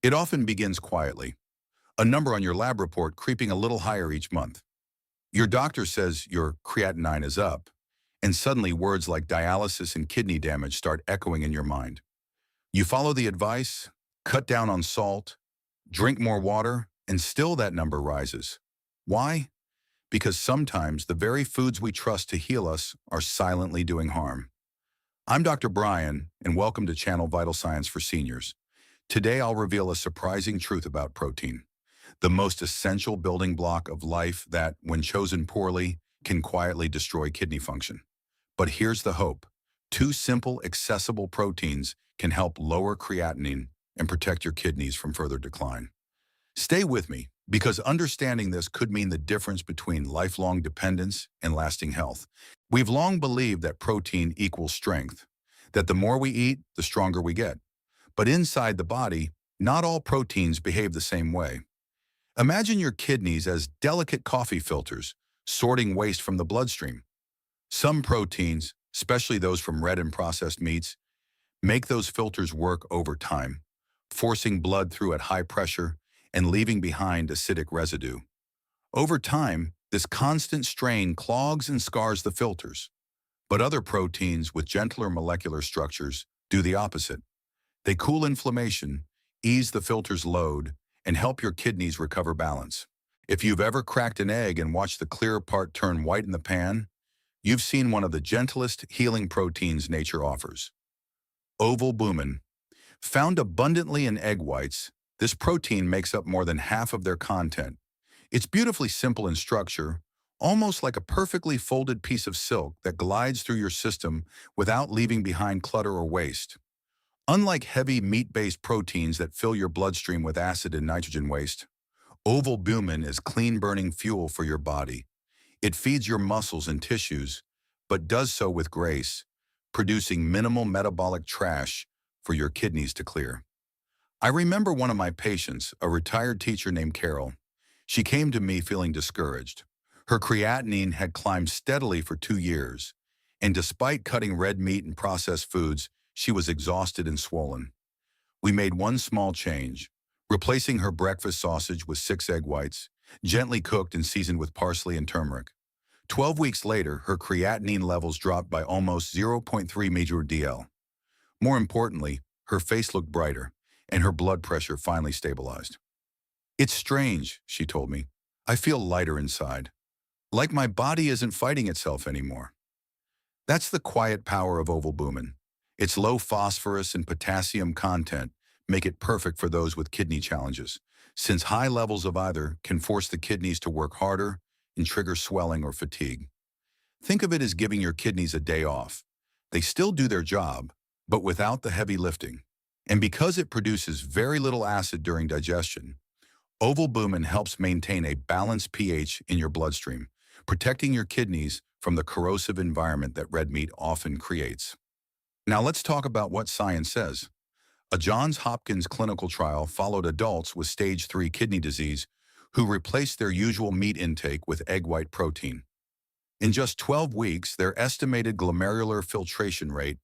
It often begins quietly, a number on your lab report creeping a little higher each month. Your doctor says your creatinine is up, and suddenly words like dialysis and kidney damage start echoing in your mind. You follow the advice, cut down on salt, drink more water, and still that number rises. Why? Because sometimes the very foods we trust to heal us are silently doing harm. I'm Dr. Brian, and welcome to Channel Vital Science for Seniors. Today I'll reveal a surprising truth about protein, the most essential building block of life that, when chosen poorly, can quietly destroy kidney function. But here's the hope. Two simple, accessible proteins can help lower creatinine and protect your kidneys from further decline. Stay with me, because understanding this could mean the difference between lifelong dependence and lasting health. We've long believed that protein equals strength, that the more we eat, the stronger we get. But inside the body, not all proteins behave the same way. Imagine your kidneys as delicate coffee filters, sorting waste from the bloodstream. Some proteins, especially those from red and processed meats, make those filters work over time, forcing blood through at high pressure and leaving behind acidic residue. Over time, this constant strain clogs and scars the filters. But other proteins with gentler molecular structures do the opposite. They cool inflammation, ease the filter's load, and help your kidneys recover balance. If you've ever cracked an egg and watched the clear part turn white in the pan, you've seen one of the gentlest healing proteins nature offers. Ovalbumin. Found abundantly in egg whites, this protein makes up more than half of their content. It's beautifully simple in structure, almost like a perfectly folded piece of silk that glides through your system without leaving behind clutter or waste. Unlike heavy meat-based proteins that fill your bloodstream with acid and nitrogen waste, ovalbumin is clean-burning fuel for your body. It feeds your muscles and tissues, but does so with grace, producing minimal metabolic trash for your kidneys to clear. I remember one of my patients, a retired teacher named Carol. She came to me feeling discouraged. Her creatinine had climbed steadily for 2 years, and despite cutting red meat and processed foods, she was exhausted and swollen. We made one small change, replacing her breakfast sausage with 6 egg whites, gently cooked and seasoned with parsley and turmeric. 12 weeks later, her creatinine levels dropped by almost zero point 0.3 major DL. More importantly, her face looked brighter, and her blood pressure finally stabilized. "It's strange," she told me. "I feel lighter inside, like my body isn't fighting itself anymore." That's the quiet power of ovalbumin. Its low phosphorus and potassium content make it perfect for those with kidney challenges, since high levels of either can force the kidneys to work harder and trigger swelling or fatigue. Think of it as giving your kidneys a day off. They still do their job, but without the heavy lifting. And because it produces very little acid during digestion, ovalbumin helps maintain a balanced pH in your bloodstream, protecting your kidneys from the corrosive environment that red meat often creates. Now let's talk about what science says. A Johns Hopkins clinical trial followed adults with stage 3 kidney disease who replaced their usual meat intake with egg white protein. In just 12 weeks, their estimated glomerular filtration rate,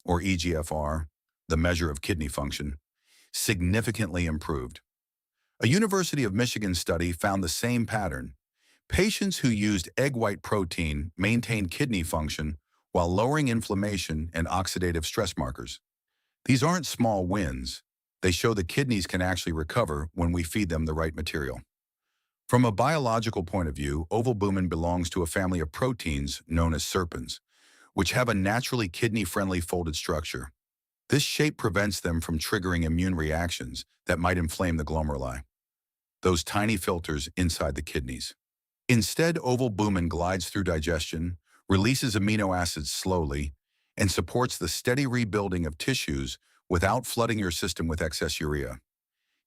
or eGFR, the measure of kidney function, significantly improved. A University of Michigan study found the same pattern. Patients who used egg white protein maintained kidney function while lowering inflammation and oxidative stress markers. These aren't small wins. They show the kidneys can actually recover when we feed them the right material. From a biological point of view, ovalbumin belongs to a family of proteins known as serpins, which have a naturally kidney-friendly folded structure. This shape prevents them from triggering immune reactions that might inflame the glomeruli, those tiny filters inside the kidneys. Instead, ovalbumin glides through digestion, releases amino acids slowly, and supports the steady rebuilding of tissues without flooding your system with excess urea.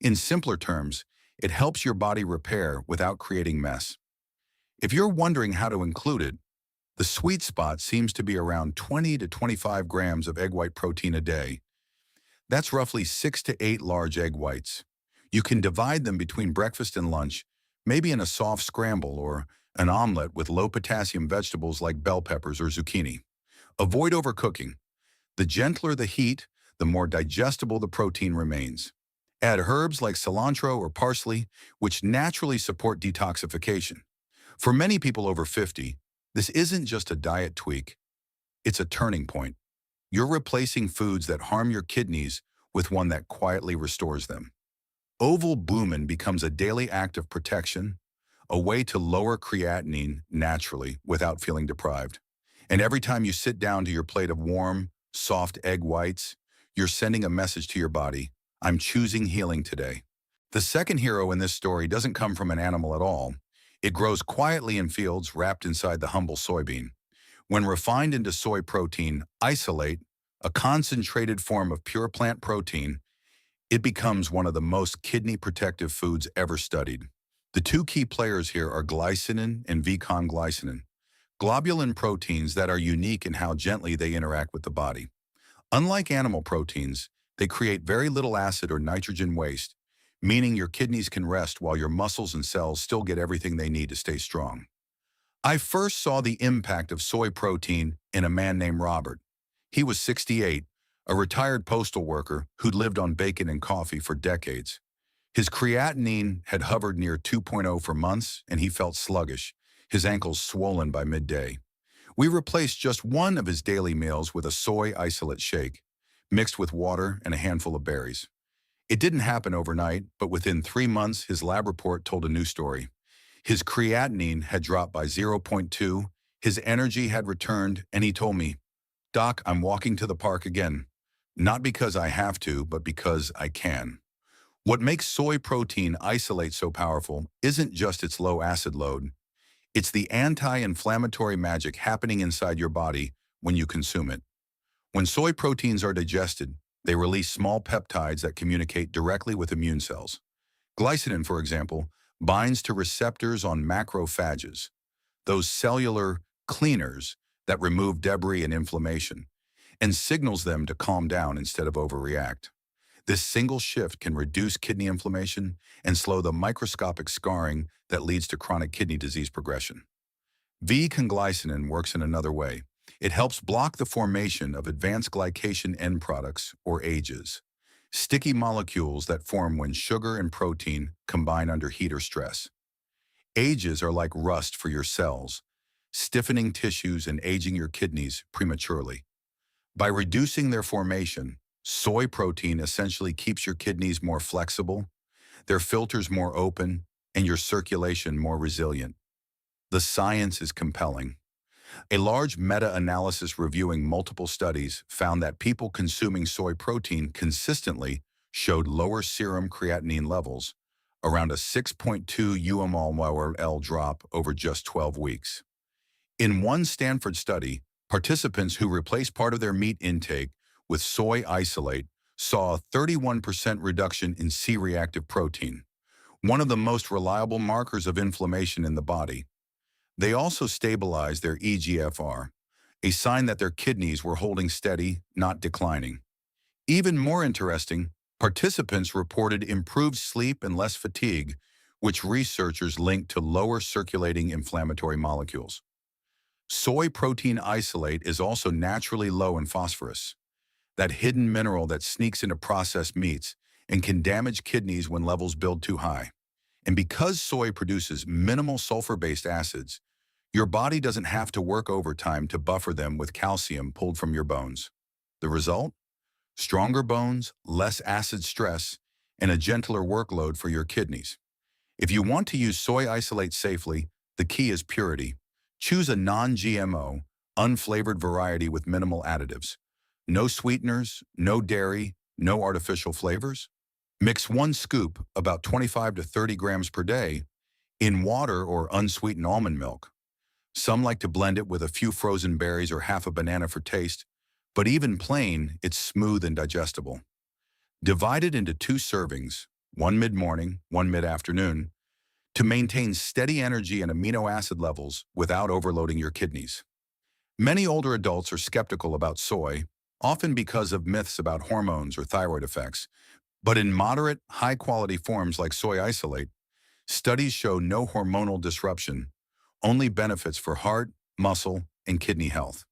In simpler terms, it helps your body repair without creating mess. If you're wondering how to include it, the sweet spot seems to be around 20 to 25 grams of egg white protein a day. That's roughly 6 to 8 large egg whites. You can divide them between breakfast and lunch, maybe in a soft scramble or an omelet with low-potassium vegetables like bell peppers or zucchini. Avoid overcooking. The gentler the heat, the more digestible the protein remains. Add herbs like cilantro or parsley, which naturally support detoxification. For many people over 50, this isn't just a diet tweak, it's a turning point. You're replacing foods that harm your kidneys with one that quietly restores them. Ovalbumin becomes a daily act of protection, a way to lower creatinine naturally without feeling deprived. And every time you sit down to your plate of warm, soft egg whites, you're sending a message to your body, I'm choosing healing today. The second hero in this story doesn't come from an animal at all. It grows quietly in fields wrapped inside the humble soybean. When refined into soy protein isolate, a concentrated form of pure plant protein, it becomes one of the most kidney-protective foods ever studied. The two key players here are glycinin and V-conglycinin, globulin proteins that are unique in how gently they interact with the body. Unlike animal proteins, they create very little acid or nitrogen waste, meaning your kidneys can rest while your muscles and cells still get everything they need to stay strong. I first saw the impact of soy protein in a man named Robert. He was 68, a retired postal worker who'd lived on bacon and coffee for decades. His creatinine had hovered near 2.0 for months, and he felt sluggish, his ankles swollen by midday. We replaced just one of his daily meals with a soy isolate shake, mixed with water and a handful of berries. It didn't happen overnight, but within 3 months, his lab report told a new story. His creatinine had dropped by zero point 0.2, his energy had returned, and he told me, "Doc, I'm walking to the park again. Not because I have to, but because I can." What makes soy protein isolate so powerful isn't just its low acid load. It's the anti-inflammatory magic happening inside your body when you consume it. When soy proteins are digested, they release small peptides that communicate directly with immune cells. Glycinin, for example, binds to receptors on macrophages, those cellular cleaners that remove debris and inflammation, and signals them to calm down instead of overreact. This single shift can reduce kidney inflammation and slow the microscopic scarring that leads to chronic kidney disease progression. V-conglycinin works in another way. It helps block the formation of advanced glycation end products, or AGEs, sticky molecules that form when sugar and protein combine under heat or stress. AGEs are like rust for your cells, stiffening tissues and aging your kidneys prematurely. By reducing their formation, soy protein essentially keeps your kidneys more flexible, their filters more open, and your circulation more resilient. The science is compelling. A large meta-analysis reviewing multiple studies found that people consuming soy protein consistently showed lower serum creatinine levels, around a 6.2 umol/L drop over just 12 weeks. In one Stanford study, participants who replaced part of their meat intake with soy isolate saw a 31% reduction in C-reactive protein, one of the most reliable markers of inflammation in the body. They also stabilized their eGFR, a sign that their kidneys were holding steady, not declining. Even more interesting, participants reported improved sleep and less fatigue, which researchers linked to lower circulating inflammatory molecules. Soy protein isolate is also naturally low in phosphorus, that hidden mineral that sneaks into processed meats and can damage kidneys when levels build too high. And because soy produces minimal sulfur-based acids, your body doesn't have to work overtime to buffer them with calcium pulled from your bones. The result? Stronger bones, less acid stress, and a gentler workload for your kidneys. If you want to use soy isolate safely, the key is purity. Choose a non-GMO, unflavored variety with minimal additives. No sweeteners, no dairy, no artificial flavors. Mix 1 scoop, about 25 to 30 grams per day, in water or unsweetened almond milk. Some like to blend it with a few frozen berries or half a banana for taste, but even plain, it's smooth and digestible. Divide it into 2 servings, one mid-morning, one mid-afternoon, to maintain steady energy and amino acid levels without overloading your kidneys. Many older adults are skeptical about soy, often because of myths about hormones or thyroid effects, but in moderate, high-quality forms like soy isolate, studies show no hormonal disruption, only benefits for heart, muscle, and kidney health.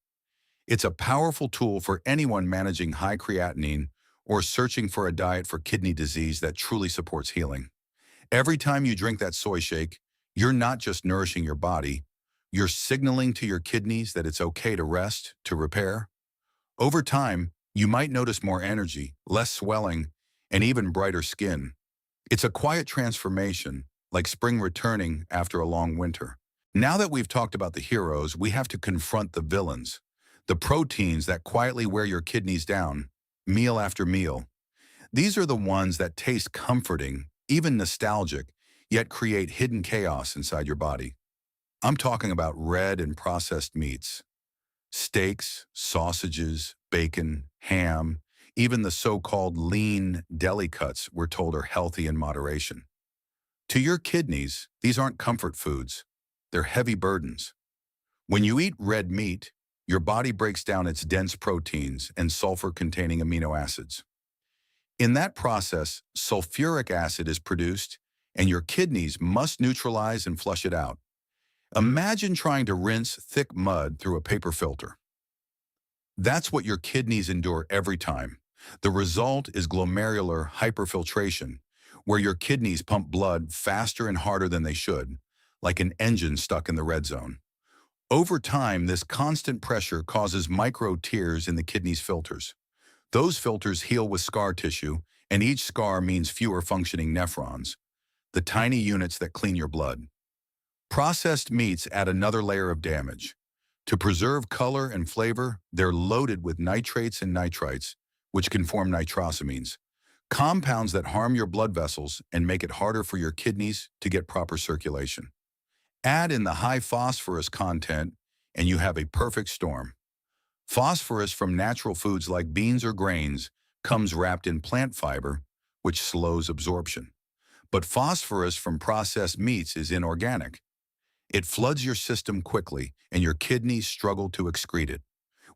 It's a powerful tool for anyone managing high creatinine or searching for a diet for kidney disease that truly supports healing. Every time you drink that soy shake, you're not just nourishing your body, you're signaling to your kidneys that it's okay to rest, to repair. Over time, you might notice more energy, less swelling, and even brighter skin. It's a quiet transformation, like spring returning after a long winter. Now that we've talked about the heroes, we have to confront the villains, the proteins that quietly wear your kidneys down, meal after meal. These are the ones that taste comforting, even nostalgic, yet create hidden chaos inside your body. I'm talking about red and processed meats. Steaks, sausages, bacon, ham, even the so-called lean deli cuts we're told are healthy in moderation. To your kidneys, these aren't comfort foods. They're heavy burdens. When you eat red meat, your body breaks down its dense proteins and sulfur-containing amino acids. In that process, sulfuric acid is produced, and your kidneys must neutralize and flush it out. Imagine trying to rinse thick mud through a paper filter. That's what your kidneys endure every time. The result is glomerular hyperfiltration, where your kidneys pump blood faster and harder than they should, like an engine stuck in the red zone. Over time, this constant pressure causes micro tears in the kidney's filters. Those filters heal with scar tissue, and each scar means fewer functioning nephrons, the tiny units that clean your blood. Processed meats add another layer of damage. To preserve color and flavor, they're loaded with nitrates and nitrites, which can form nitrosamines, compounds that harm your blood vessels and make it harder for your kidneys to get proper circulation. Add in the high phosphorus content, and you have a perfect storm. Phosphorus from natural foods like beans or grains comes wrapped in plant fiber, which slows absorption. But phosphorus from processed meats is inorganic. It floods your system quickly, and your kidneys struggle to excrete it.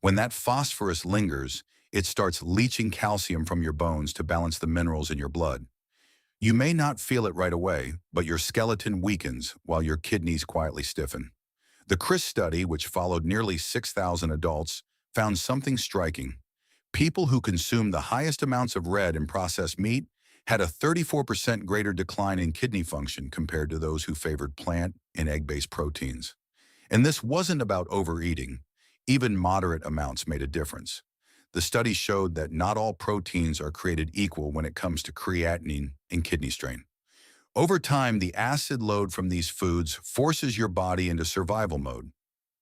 When that phosphorus lingers, it starts leaching calcium from your bones to balance the minerals in your blood. You may not feel it right away, but your skeleton weakens while your kidneys quietly stiffen. The CRIS study, which followed nearly 6,000 adults, found something striking. People who consumed the highest amounts of red and processed meat had a 34% greater decline in kidney function compared to those who favored plant and egg-based proteins. And this wasn't about overeating. Even moderate amounts made a difference. The study showed that not all proteins are created equal when it comes to creatinine and kidney strain. Over time, the acid load from these foods forces your body into survival mode.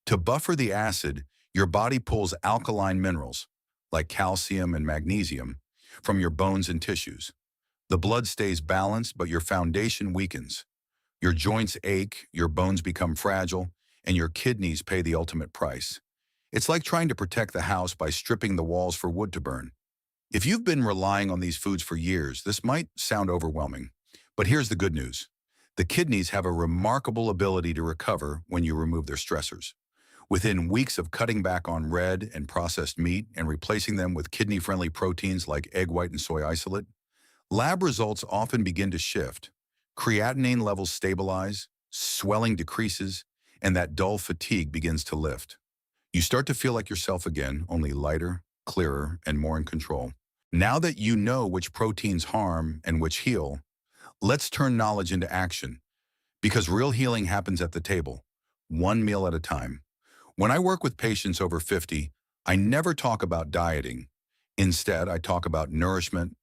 To buffer the acid, your body pulls alkaline minerals, like calcium and magnesium, from your bones and tissues. The blood stays balanced, but your foundation weakens. Your joints ache, your bones become fragile, and your kidneys pay the ultimate price. It's like trying to protect the house by stripping the walls for wood to burn. If you've been relying on these foods for years, this might sound overwhelming. But here's the good news. The kidneys have a remarkable ability to recover when you remove their stressors. Within weeks of cutting back on red and processed meat and replacing them with kidney-friendly proteins like egg white and soy isolate, lab results often begin to shift. Creatinine levels stabilize, swelling decreases, and that dull fatigue begins to lift. You start to feel like yourself again, only lighter, clearer, and more in control. Now that you know which proteins harm and which heal, let's turn knowledge into action, because real healing happens at the table, one meal at a time. When I work with patients over 50, I never talk about dieting. Instead, I talk about nourishment,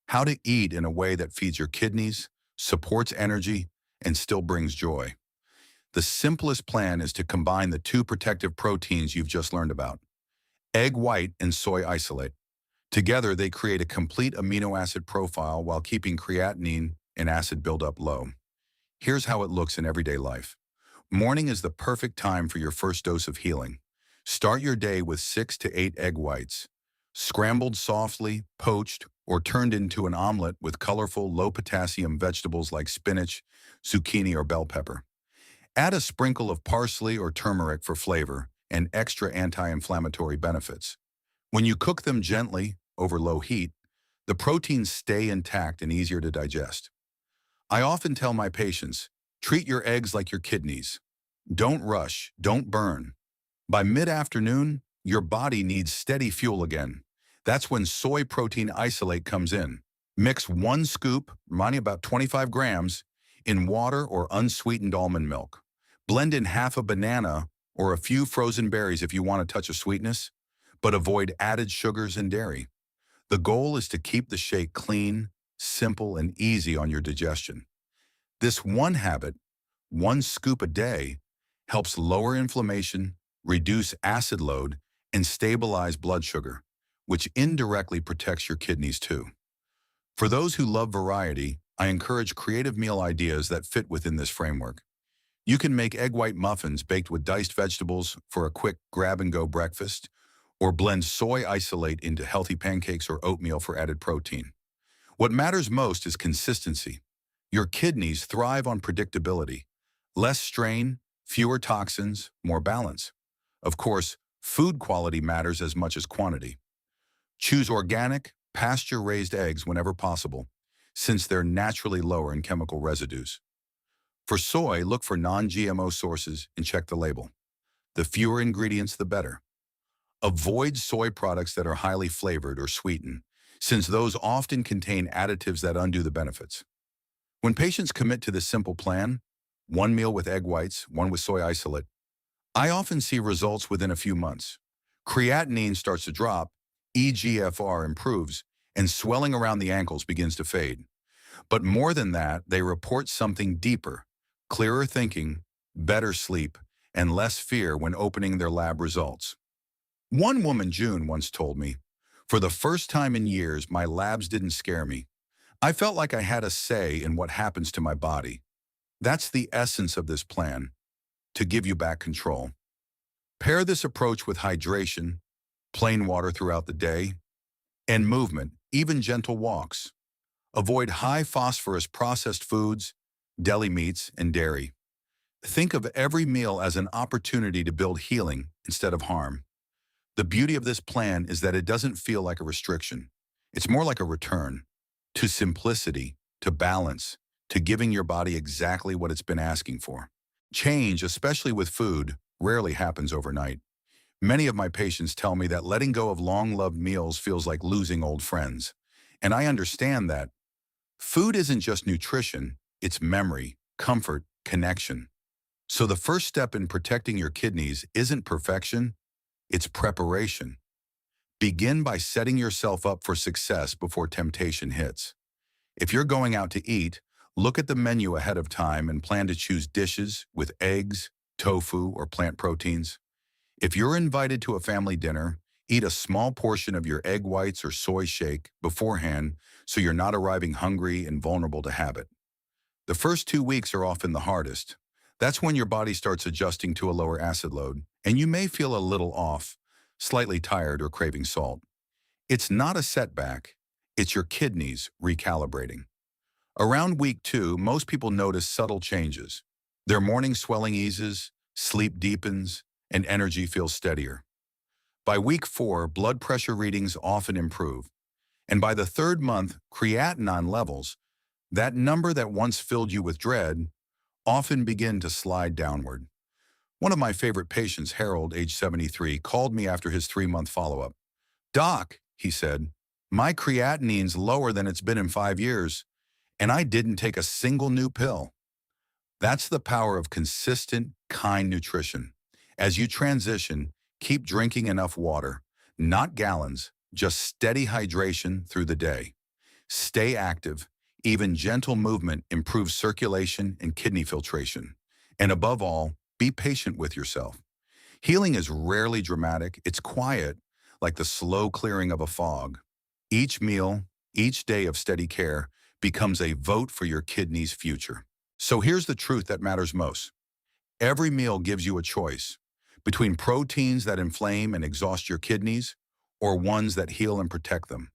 how to eat in a way that feeds your kidneys, supports energy, and still brings joy. The simplest plan is to combine the two protective proteins you've just learned about, egg white and soy isolate. Together, they create a complete amino acid profile while keeping creatinine and acid buildup low. Here's how it looks in everyday life. Morning is the perfect time for your first dose of healing. Start your day with 6 to 8 egg whites, scrambled softly, poached, or turned into an omelet with colorful, low-potassium vegetables like spinach, zucchini, or bell pepper. Add a sprinkle of parsley or turmeric for flavor and extra anti-inflammatory benefits. When you cook them gently, over low heat, the proteins stay intact and easier to digest. I often tell my patients, treat your eggs like your kidneys. Don't rush, don't burn. By mid-afternoon, your body needs steady fuel again. That's when soy protein isolate comes in. Mix 1 scoop, reminding about 25 grams, in water or unsweetened almond milk. Blend in half a banana or a few frozen berries if you want a touch of sweetness, but avoid added sugars and dairy. The goal is to keep the shake clean, simple, and easy on your digestion. This one habit, 1 scoop a day, helps lower inflammation, reduce acid load, and stabilize blood sugar, which indirectly protects your kidneys too. For those who love variety, I encourage creative meal ideas that fit within this framework. You can make egg white muffins baked with diced vegetables for a quick grab-and-go breakfast, or blend soy isolate into healthy pancakes or oatmeal for added protein. What matters most is consistency. Your kidneys thrive on predictability. Less strain, fewer toxins, more balance. Of course, food quality matters as much as quantity. Choose organic, pasture-raised eggs whenever possible, since they're naturally lower in chemical residues. For soy, look for non-GMO sources and check the label. The fewer ingredients, the better. Avoid soy products that are highly flavored or sweetened, since those often contain additives that undo the benefits. When patients commit to this simple plan, one meal with egg whites, one with soy isolate, I often see results within a few months. Creatinine starts to drop, eGFR improves, and swelling around the ankles begins to fade. But more than that, they report something deeper, clearer thinking, better sleep, and less fear when opening their lab results. One woman, June, once told me, "For the first time in years, my labs didn't scare me. I felt like I had a say in what happens to my body." That's the essence of this plan, to give you back control. Pair this approach with hydration, plain water throughout the day, and movement, even gentle walks. Avoid high phosphorus processed foods, deli meats, and dairy. Think of every meal as an opportunity to build healing instead of harm. The beauty of this plan is that it doesn't feel like a restriction. It's more like a return to simplicity, to balance, to giving your body exactly what it's been asking for. Change, especially with food, rarely happens overnight. Many of my patients tell me that letting go of long-loved meals feels like losing old friends. And I understand that. Food isn't just nutrition, it's memory, comfort, connection. So the first step in protecting your kidneys isn't perfection, it's preparation. Begin by setting yourself up for success before temptation hits. If you're going out to eat, look at the menu ahead of time and plan to choose dishes with eggs, tofu, or plant proteins. If you're invited to a family dinner, eat a small portion of your egg whites or soy shake beforehand so you're not arriving hungry and vulnerable to habit. The first 2 weeks are often the hardest. That's when your body starts adjusting to a lower acid load, and you may feel a little off, slightly tired or craving salt. It's not a setback, it's your kidneys recalibrating. Around week 2, most people notice subtle changes. Their morning swelling eases, sleep deepens, and energy feels steadier. By week 4, blood pressure readings often improve. And by the 3rd month, creatinine levels, that number that once filled you with dread, often begin to slide downward. One of my favorite patients, Harold, age 73, called me after his 3-month follow-up. "Doc," he said, "my creatinine's lower than it's been in 5 years, and I didn't take a single new pill." That's the power of consistent, kind nutrition. As you transition, keep drinking enough water, not gallons, just steady hydration through the day. Stay active. Even gentle movement improves circulation and kidney filtration. And above all, be patient with yourself. Healing is rarely dramatic. It's quiet, like the slow clearing of a fog. Each meal, each day of steady care becomes a vote for your kidney's future. So here's the truth that matters most. Every meal gives you a choice between proteins that inflame and exhaust your kidneys or ones that heal and protect them.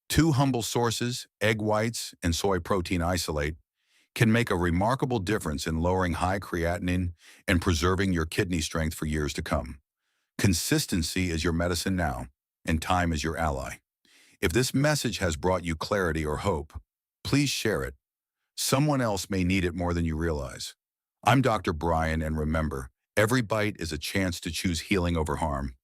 Two humble sources, egg whites and soy protein isolate, can make a remarkable difference in lowering high creatinine and preserving your kidney strength for years to come. Consistency is your medicine now, and time is your ally. If this message has brought you clarity or hope, please share it. Someone else may need it more than you realize. I'm Dr. Brian, and remember, every bite is a chance to choose healing over harm.